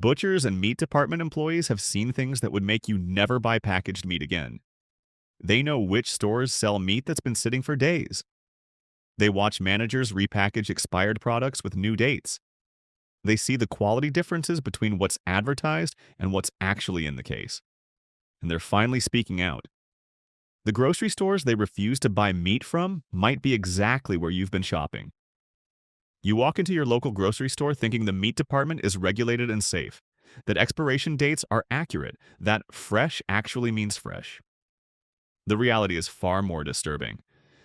Butchers and meat department employees have seen things that would make you never buy packaged meat again. They know which stores sell meat that's been sitting for days. They watch managers repackage expired products with new dates. They see the quality differences between what's advertised and what's actually in the case. And they're finally speaking out. The grocery stores they refuse to buy meat from might be exactly where you've been shopping. You walk into your local grocery store thinking the meat department is regulated and safe, that expiration dates are accurate, that fresh actually means fresh. The reality is far more disturbing.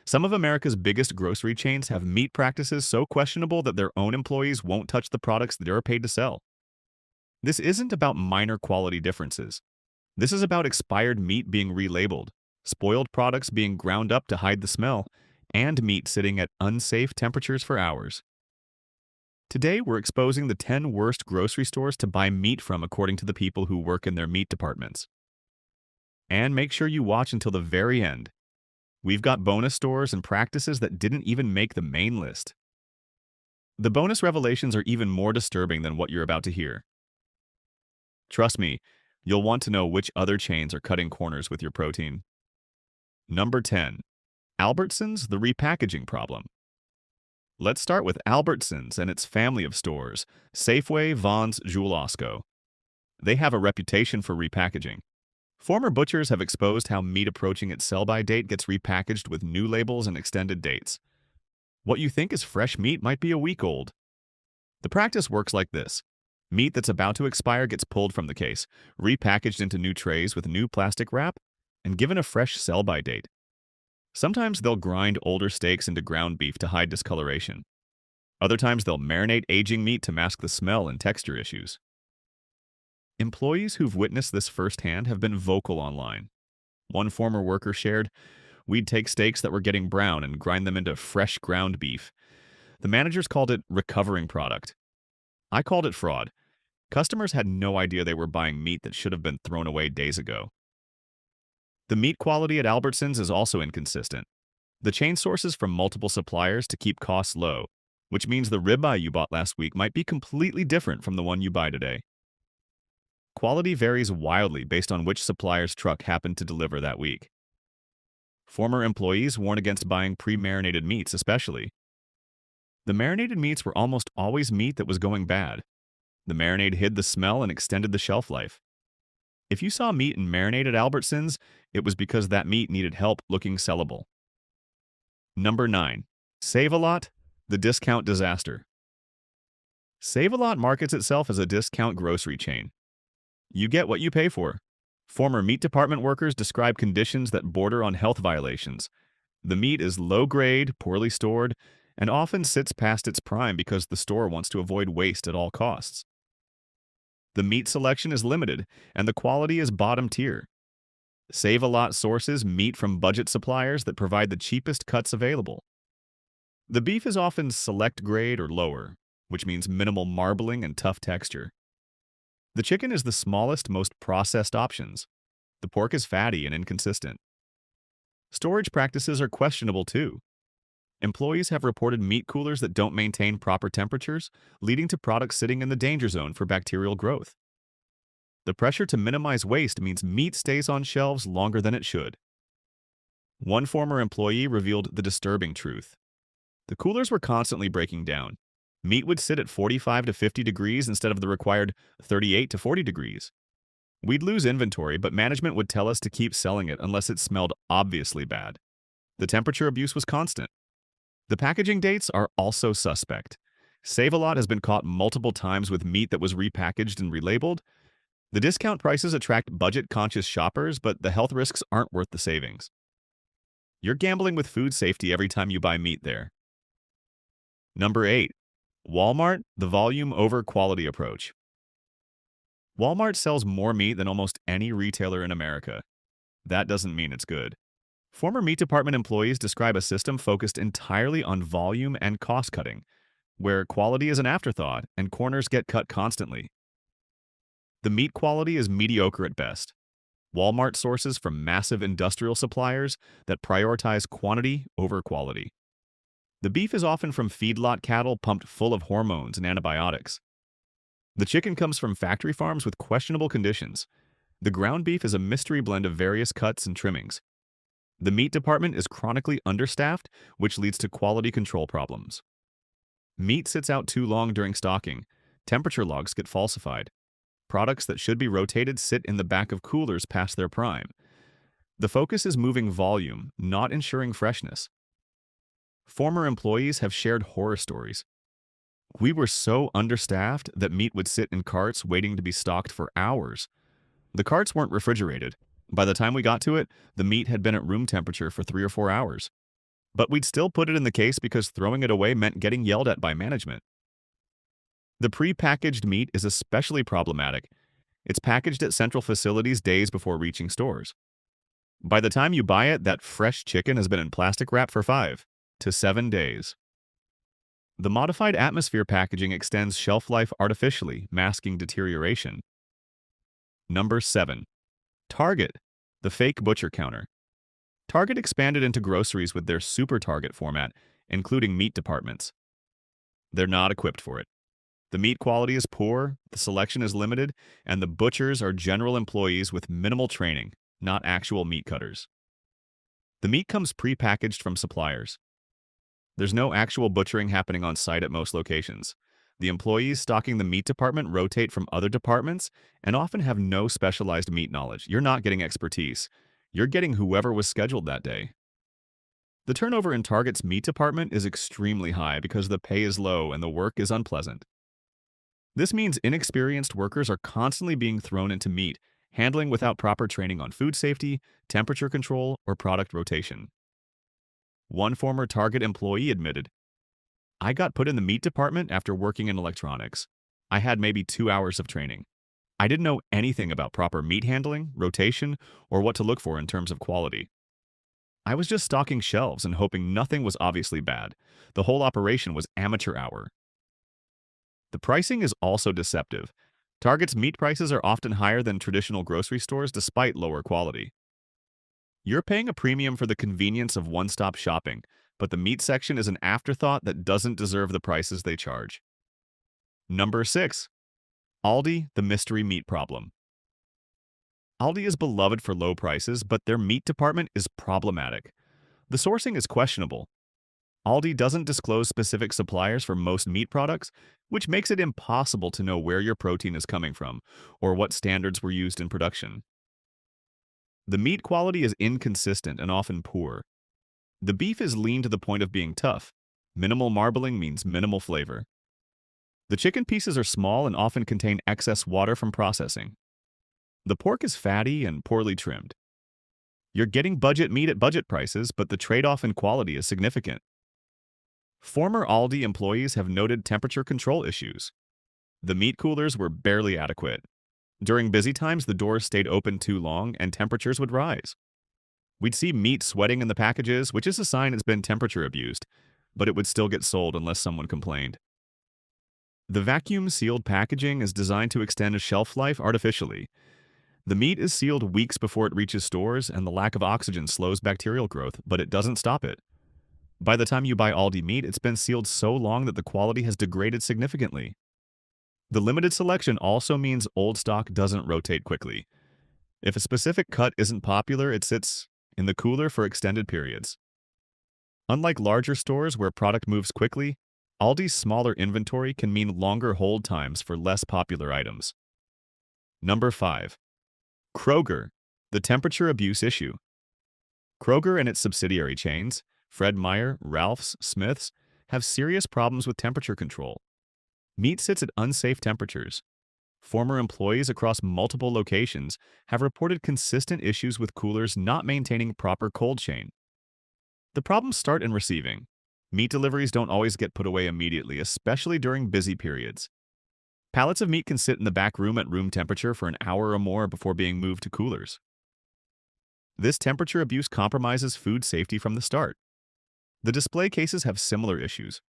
Some of America's biggest grocery chains have meat practices so questionable that their own employees won't touch the products they're paid to sell. This isn't about minor quality differences. This is about expired meat being relabeled, spoiled products being ground up to hide the smell, and meat sitting at unsafe temperatures for hours. Today, we're exposing the 10 worst grocery stores to buy meat from according to the people who work in their meat departments. And make sure you watch until the very end. We've got bonus stores and practices that didn't even make the main list. The bonus revelations are even more disturbing than what you're about to hear. Trust me, you'll want to know which other chains are cutting corners with your protein. Number 10. Albertsons, the repackaging problem. Let's start with Albertsons and its family of stores, Safeway, Vons, Jewel-Osco. They have a reputation for repackaging. Former butchers have exposed how meat approaching its sell-by date gets repackaged with new labels and extended dates. What you think is fresh meat might be a week old. The practice works like this. Meat that's about to expire gets pulled from the case, repackaged into new trays with new plastic wrap, and given a fresh sell-by date. Sometimes they'll grind older steaks into ground beef to hide discoloration. Other times they'll marinate aging meat to mask the smell and texture issues. Employees who've witnessed this firsthand have been vocal online. One former worker shared, "We'd take steaks that were getting brown and grind them into fresh ground beef. The managers called it recovering product. I called it fraud. Customers had no idea they were buying meat that should have been thrown away days ago." The meat quality at Albertsons is also inconsistent. The chain sources from multiple suppliers to keep costs low, which means the ribeye you bought last week might be completely different from the one you buy today. Quality varies wildly based on which supplier's truck happened to deliver that week. Former employees warn against buying pre-marinated meats especially. The marinated meats were almost always meat that was going bad. The marinade hid the smell and extended the shelf life. If you saw meat in marinade at Albertsons, it was because that meat needed help looking sellable. Number 9. Save-A-Lot, the discount disaster. Save-A-Lot markets itself as a discount grocery chain. You get what you pay for. Former meat department workers describe conditions that border on health violations. The meat is low-grade, poorly stored, and often sits past its prime because the store wants to avoid waste at all costs. The meat selection is limited, and the quality is bottom tier. Save-A-Lot sources meat from budget suppliers that provide the cheapest cuts available. The beef is often select grade or lower, which means minimal marbling and tough texture. The chicken is the smallest, most processed options. The pork is fatty and inconsistent. Storage practices are questionable too. Employees have reported meat coolers that don't maintain proper temperatures, leading to products sitting in the danger zone for bacterial growth. The pressure to minimize waste means meat stays on shelves longer than it should. One former employee revealed the disturbing truth. The coolers were constantly breaking down. Meat would sit at 45 to 50 degrees instead of the required 38 to 40 degrees. We'd lose inventory, but management would tell us to keep selling it unless it smelled obviously bad. The temperature abuse was constant. The packaging dates are also suspect. Save-A-Lot has been caught multiple times with meat that was repackaged and relabeled. The discount prices attract budget-conscious shoppers, but the health risks aren't worth the savings. You're gambling with food safety every time you buy meat there. Number 8. Walmart, the volume over quality approach. Walmart sells more meat than almost any retailer in America. That doesn't mean it's good. Former meat department employees describe a system focused entirely on volume and cost cutting, where quality is an afterthought and corners get cut constantly. The meat quality is mediocre at best. Walmart sources from massive industrial suppliers that prioritize quantity over quality. The beef is often from feedlot cattle pumped full of hormones and antibiotics. The chicken comes from factory farms with questionable conditions. The ground beef is a mystery blend of various cuts and trimmings. The meat department is chronically understaffed, which leads to quality control problems. Meat sits out too long during stocking. Temperature logs get falsified. Products that should be rotated sit in the back of coolers past their prime. The focus is moving volume, not ensuring freshness. Former employees have shared horror stories. We were so understaffed that meat would sit in carts waiting to be stocked for hours. The carts weren't refrigerated. By the time we got to it, the meat had been at room temperature for 3 or 4 hours. But we'd still put it in the case because throwing it away meant getting yelled at by management. The pre-packaged meat is especially problematic. It's packaged at central facilities days before reaching stores. By the time you buy it, that fresh chicken has been in plastic wrap for 5 to 7 days. The modified atmosphere packaging extends shelf life artificially, masking deterioration. Number 7. Target, the fake butcher counter. Target expanded into groceries with their Super Target format, including meat departments. They're not equipped for it. The meat quality is poor, the selection is limited, and the butchers are general employees with minimal training, not actual meat cutters. The meat comes pre-packaged from suppliers. There's no actual butchering happening on site at most locations. The employees stocking the meat department rotate from other departments and often have no specialized meat knowledge. You're not getting expertise. You're getting whoever was scheduled that day. The turnover in Target's meat department is extremely high because the pay is low and the work is unpleasant. This means inexperienced workers are constantly being thrown into meat, handling without proper training on food safety, temperature control, or product rotation. One former Target employee admitted, "I got put in the meat department after working in electronics. I had maybe 2 hours of training. I didn't know anything about proper meat handling, rotation, or what to look for in terms of quality. I was just stocking shelves and hoping nothing was obviously bad. The whole operation was amateur hour." The pricing is also deceptive. Target's meat prices are often higher than traditional grocery stores despite lower quality. You're paying a premium for the convenience of one-stop shopping, but the meat section is an afterthought that doesn't deserve the prices they charge. Number 6. Aldi, the mystery meat problem. Aldi is beloved for low prices, but their meat department is problematic. The sourcing is questionable. Aldi doesn't disclose specific suppliers for most meat products, which makes it impossible to know where your protein is coming from or what standards were used in production. The meat quality is inconsistent and often poor. The beef is lean to the point of being tough. Minimal marbling means minimal flavor. The chicken pieces are small and often contain excess water from processing. The pork is fatty and poorly trimmed. You're getting budget meat at budget prices, but the trade-off in quality is significant. Former Aldi employees have noted temperature control issues. The meat coolers were barely adequate. During busy times, the doors stayed open too long and temperatures would rise. We'd see meat sweating in the packages, which is a sign it's been temperature abused, but it would still get sold unless someone complained. The vacuum-sealed packaging is designed to extend shelf life artificially. The meat is sealed weeks before it reaches stores, and the lack of oxygen slows bacterial growth, but it doesn't stop it. By the time you buy Aldi meat, it's been sealed so long that the quality has degraded significantly. The limited selection also means old stock doesn't rotate quickly. If a specific cut isn't popular, it sits in the cooler for extended periods. Unlike larger stores where product moves quickly, Aldi's smaller inventory can mean longer hold times for less popular items. Number 5. Kroger, the temperature abuse issue. Kroger and its subsidiary chains, Fred Meyer, Ralph's, Smith's, have serious problems with temperature control. Meat sits at unsafe temperatures. Former employees across multiple locations have reported consistent issues with coolers not maintaining proper cold chain. The problems start in receiving. Meat deliveries don't always get put away immediately, especially during busy periods. Pallets of meat can sit in the back room at room temperature for an hour or more before being moved to coolers. This temperature abuse compromises food safety from the start. The display cases have similar issues.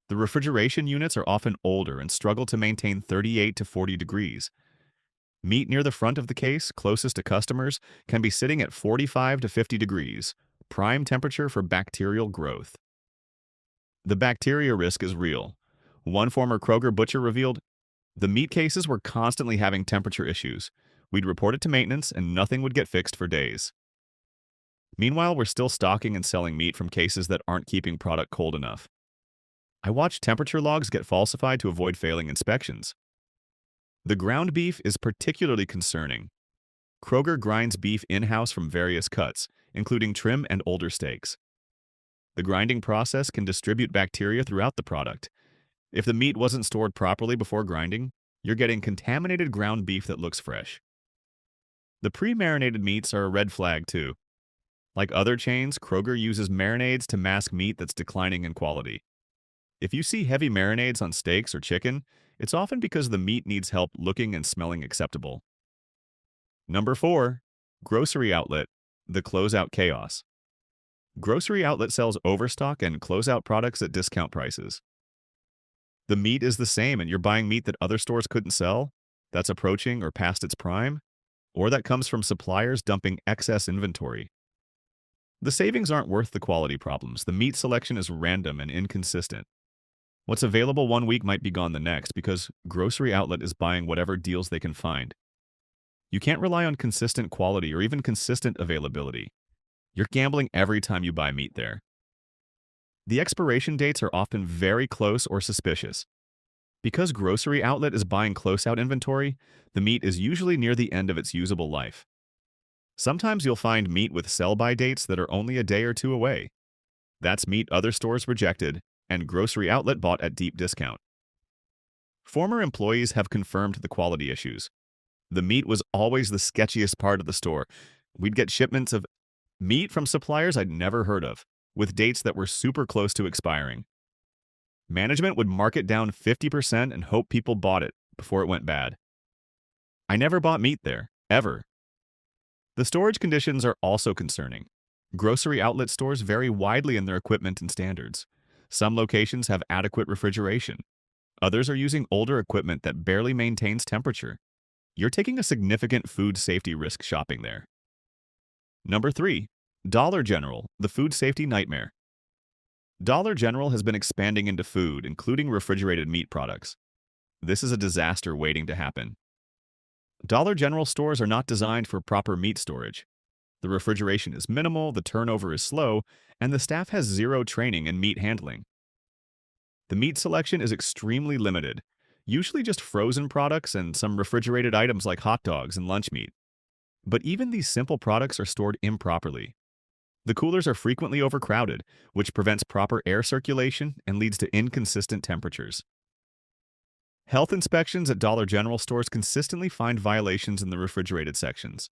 The refrigeration units are often older and struggle to maintain 38 to 40 degrees. Meat near the front of the case, closest to customers, can be sitting at 45 to 50 degrees, prime temperature for bacterial growth. The bacteria risk is real. One former Kroger butcher revealed, The meat cases were constantly having temperature issues. We'd report it to maintenance and nothing would get fixed for days. Meanwhile, we're still stocking and selling meat from cases that aren't keeping product cold enough. I watched temperature logs get falsified to avoid failing inspections. The ground beef is particularly concerning. Kroger grinds beef in-house from various cuts, including trim and older steaks. The grinding process can distribute bacteria throughout the product. If the meat wasn't stored properly before grinding, you're getting contaminated ground beef that looks fresh. The pre-marinated meats are a red flag too. Like other chains, Kroger uses marinades to mask meat that's declining in quality. If you see heavy marinades on steaks or chicken, it's often because the meat needs help looking and smelling acceptable. Number 4. Grocery outlet, the closeout chaos. Grocery outlet sells overstock and closeout products at discount prices. The meat is the same and you're buying meat that other stores couldn't sell, that's approaching or past its prime, or that comes from suppliers dumping excess inventory. The savings aren't worth the quality problems. The meat selection is random and inconsistent. What's available one week might be gone the next because grocery outlet is buying whatever deals they can find. You can't rely on consistent quality or even consistent availability. You're gambling every time you buy meat there. The expiration dates are often very close or suspicious. Because grocery outlet is buying closeout inventory, the meat is usually near the end of its usable life. Sometimes you'll find meat with sell-by dates that are only a day or two away. That's meat other stores rejected and grocery outlet bought at deep discount. Former employees have confirmed the quality issues. The meat was always the sketchiest part of the store. We'd get shipments of meat from suppliers I'd never heard of, with dates that were super close to expiring. Management would mark it down 50% and hope people bought it before it went bad. I never bought meat there, ever. The storage conditions are also concerning. Grocery outlet stores vary widely in their equipment and standards. Some locations have adequate refrigeration. Others are using older equipment that barely maintains temperature. You're taking a significant food safety risk shopping there. Number 3. Dollar General, the food safety nightmare. Dollar General has been expanding into food, including refrigerated meat products. This is a disaster waiting to happen. Dollar General stores are not designed for proper meat storage. The refrigeration is minimal, the turnover is slow, and the staff has zero training in meat handling. The meat selection is extremely limited, usually just frozen products and some refrigerated items like hot dogs and lunch meat. But even these simple products are stored improperly. The coolers are frequently overcrowded, which prevents proper air circulation and leads to inconsistent temperatures. Health inspections at Dollar General stores consistently find violations in the refrigerated sections.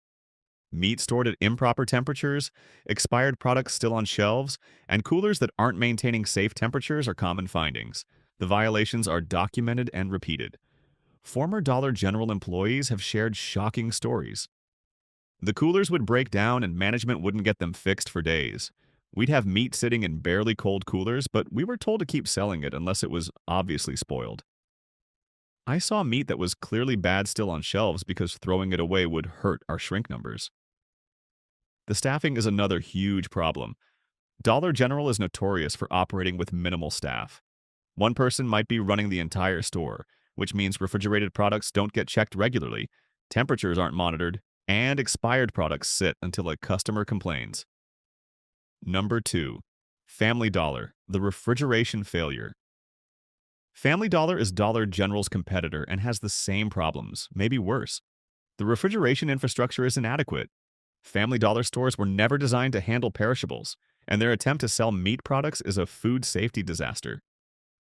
Meat stored at improper temperatures, expired products still on shelves, and coolers that aren't maintaining safe temperatures are common findings. The violations are documented and repeated. Former Dollar General employees have shared shocking stories. The coolers would break down and management wouldn't get them fixed for days. We'd have meat sitting in barely cold coolers, but we were told to keep selling it unless it was obviously spoiled. I saw meat that was clearly bad still on shelves because throwing it away would hurt our shrink numbers. The staffing is another huge problem. Dollar General is notorious for operating with minimal staff. One person might be running the entire store, which means refrigerated products don't get checked regularly, temperatures aren't monitored, and expired products sit until a customer complains. Number 2. Family Dollar, the refrigeration failure. Family Dollar is Dollar General's competitor and has the same problems, maybe worse. The refrigeration infrastructure is inadequate. Family Dollar stores were never designed to handle perishables, and their attempt to sell meat products is a food safety disaster.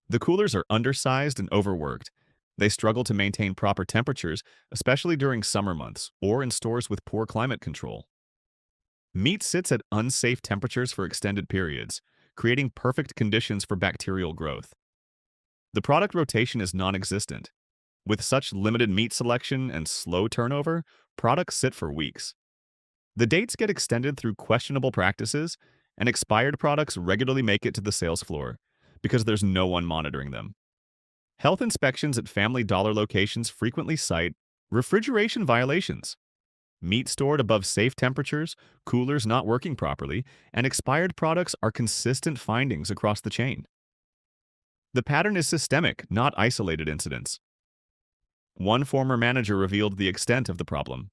The coolers are undersized and overworked. They struggle to maintain proper temperatures, especially during summer months or in stores with poor climate control. Meat sits at unsafe temperatures for extended periods, creating perfect conditions for bacterial growth. The product rotation is non-existent. With such limited meat selection and slow turnover, products sit for weeks. The dates get extended through questionable practices, and expired products regularly make it to the sales floor because there's no one monitoring them. Health inspections at Family Dollar locations frequently cite refrigeration violations, meat stored above safe temperatures, coolers not working properly, and expired products are consistent findings across the chain. The pattern is systemic, not isolated incidents. One former manager revealed the extent of the problem.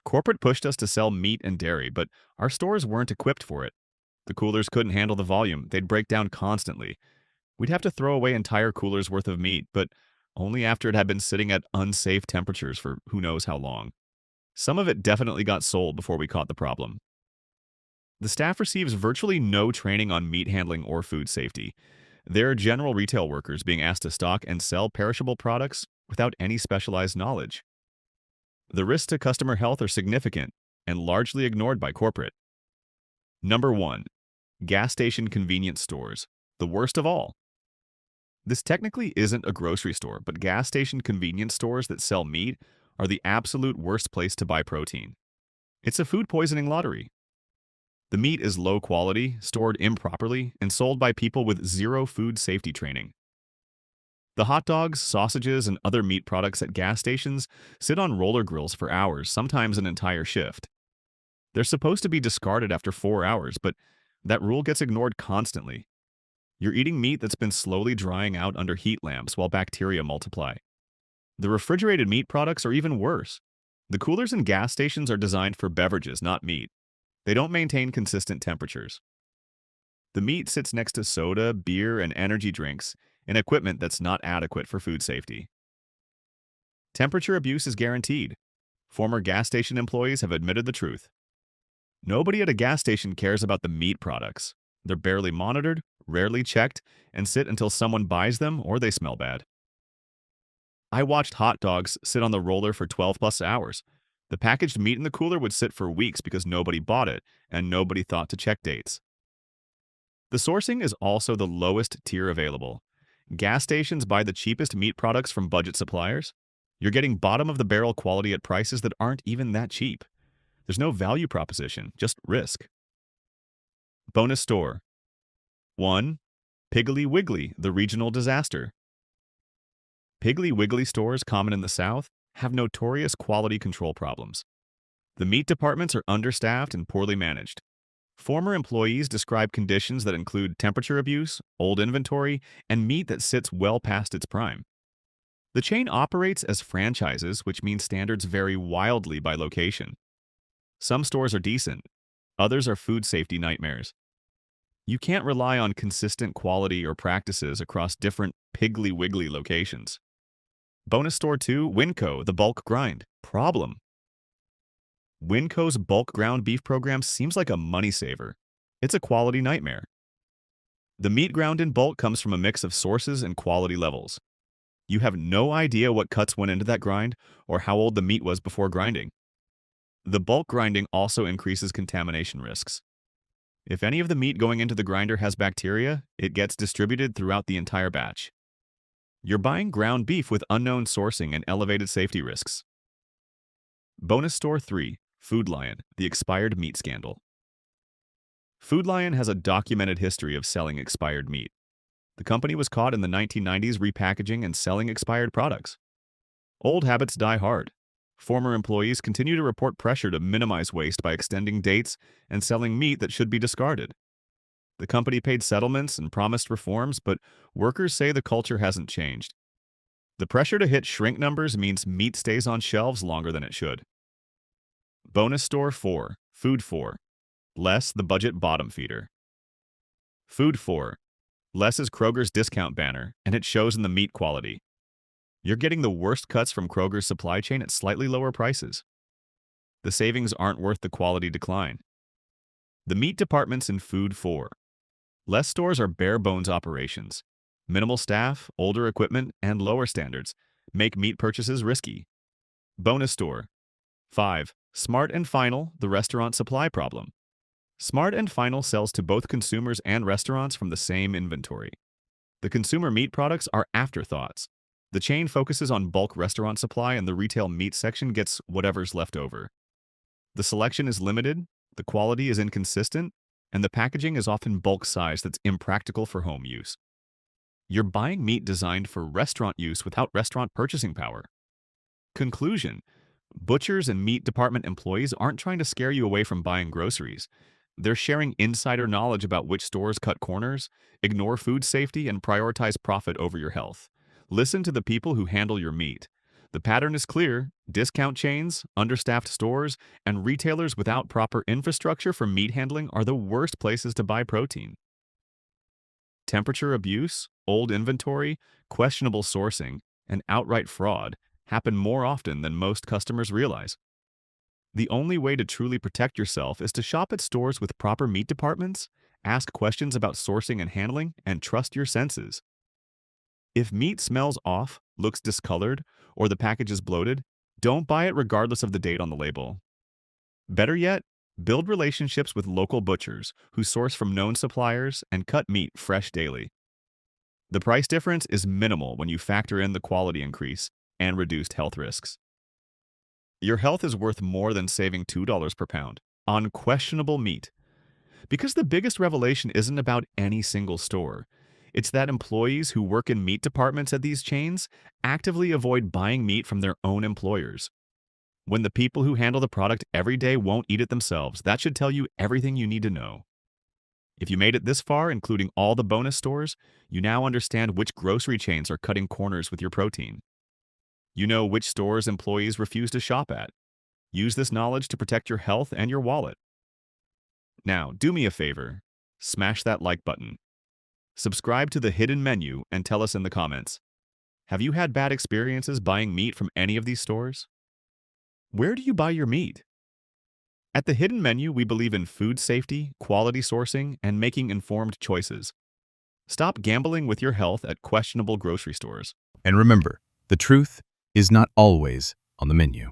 Corporate pushed us to sell meat and dairy, but our stores weren't equipped for it. The coolers couldn't handle the volume, they'd break down constantly. We'd have to throw away entire coolers worth of meat, but only after it had been sitting at unsafe temperatures for who knows how long. Some of it definitely got sold before we caught the problem. The staff receives virtually no training on meat handling or food safety. They're general retail workers being asked to stock and sell perishable products without any specialized knowledge. The risks to customer health are significant and largely ignored by corporate. Number 1. Gas station convenience stores, the worst of all. This technically isn't a grocery store, but gas station convenience stores that sell meat are the absolute worst place to buy protein. It's a food poisoning lottery. The meat is low quality, stored improperly, and sold by people with zero food safety training. The hot dogs, sausages, and other meat products at gas stations sit on roller grills for hours, sometimes an entire shift. They're supposed to be discarded after 4 hours, but that rule gets ignored constantly. You're eating meat that's been slowly drying out under heat lamps while bacteria multiply. The refrigerated meat products are even worse. The coolers in gas stations are designed for beverages, not meat. They don't maintain consistent temperatures. The meat sits next to soda, beer, and energy drinks and equipment that's not adequate for food safety. Temperature abuse is guaranteed. Former gas station employees have admitted the truth. Nobody at a gas station cares about the meat products. They're barely monitored, rarely checked, and sit until someone buys them or they smell bad. I watched hot dogs sit on the roller for 12 plus hours. The packaged meat in the cooler would sit for weeks because nobody bought it, and nobody thought to check dates. The sourcing is also the lowest tier available. Gas stations buy the cheapest meat products from budget suppliers. You're getting bottom-of-the-barrel quality at prices that aren't even that cheap. There's no value proposition, just risk. Bonus store. 1. Piggly Wiggly, the regional disaster. Piggly Wiggly stores, common in the South, have notorious quality control problems. The meat departments are understaffed and poorly managed. Former employees describe conditions that include temperature abuse, old inventory, and meat that sits well past its prime. The chain operates as franchises, which means standards vary wildly by location. Some stores are decent, others are food safety nightmares. You can't rely on consistent quality or practices across different Piggly Wiggly locations. Bonus store 2, Winco, the bulk grind. Problem. Winco's bulk ground beef program seems like a money saver. It's a quality nightmare. The meat ground in bulk comes from a mix of sources and quality levels. You have no idea what cuts went into that grind or how old the meat was before grinding. The bulk grinding also increases contamination risks. If any of the meat going into the grinder has bacteria, it gets distributed throughout the entire batch. You're buying ground beef with unknown sourcing and elevated safety risks. Bonus store 3, Food Lion, the expired meat scandal. Food Lion has a documented history of selling expired meat. The company was caught in the 1990s repackaging and selling expired products. Old habits die hard. Former employees continue to report pressure to minimize waste by extending dates and selling meat that should be discarded. The company paid settlements and promised reforms, but workers say the culture hasn't changed. The pressure to hit shrink numbers means meat stays on shelves longer than it should. Bonus store 4, Food 4. Less, the budget bottom feeder. Food 4. Less is Kroger's discount banner, and it shows in the meat quality. You're getting the worst cuts from Kroger's supply chain at slightly lower prices. The savings aren't worth the quality decline. The meat departments in Food 4. Less stores are bare-bones operations. Minimal staff, older equipment, and lower standards make meat purchases risky. Bonus store 5. Smart and Final, the restaurant supply problem. Smart and Final sells to both consumers and restaurants from the same inventory. The consumer meat products are afterthoughts. The chain focuses on bulk restaurant supply and the retail meat section gets whatever's left over. The selection is limited, the quality is inconsistent, and the packaging is often bulk size that's impractical for home use. You're buying meat designed for restaurant use without restaurant purchasing power. Conclusion: butchers and meat department employees aren't trying to scare you away from buying groceries. They're sharing insider knowledge about which stores cut corners, ignore food safety, and prioritize profit over your health. Listen to the people who handle your meat. The pattern is clear: discount chains, understaffed stores, and retailers without proper infrastructure for meat handling are the worst places to buy protein. Temperature abuse, old inventory, questionable sourcing, and outright fraud happen more often than most customers realize. The only way to truly protect yourself is to shop at stores with proper meat departments, ask questions about sourcing and handling, and trust your senses. If meat smells off, looks discolored, or the package is bloated, don't buy it regardless of the date on the label. Better yet, build relationships with local butchers who source from known suppliers and cut meat fresh daily. The price difference is minimal when you factor in the quality increase and reduced health risks. Your health is worth more than saving $2 per pound on questionable meat. Because the biggest revelation isn't about any single store. It's that employees who work in meat departments at these chains actively avoid buying meat from their own employers. When the people who handle the product every day won't eat it themselves, that should tell you everything you need to know. If you made it this far, including all the bonus stores, you now understand which grocery chains are cutting corners with your protein. You know which stores employees refuse to shop at. Use this knowledge to protect your health and your wallet. Now, do me a favor. Smash that like button. Subscribe to the hidden menu and tell us in the comments. Have you had bad experiences buying meat from any of these stores? Where do you buy your meat? At the hidden menu, we believe in food safety, quality sourcing, and making informed choices. Stop gambling with your health at questionable grocery stores. And remember, the truth is not always on the menu.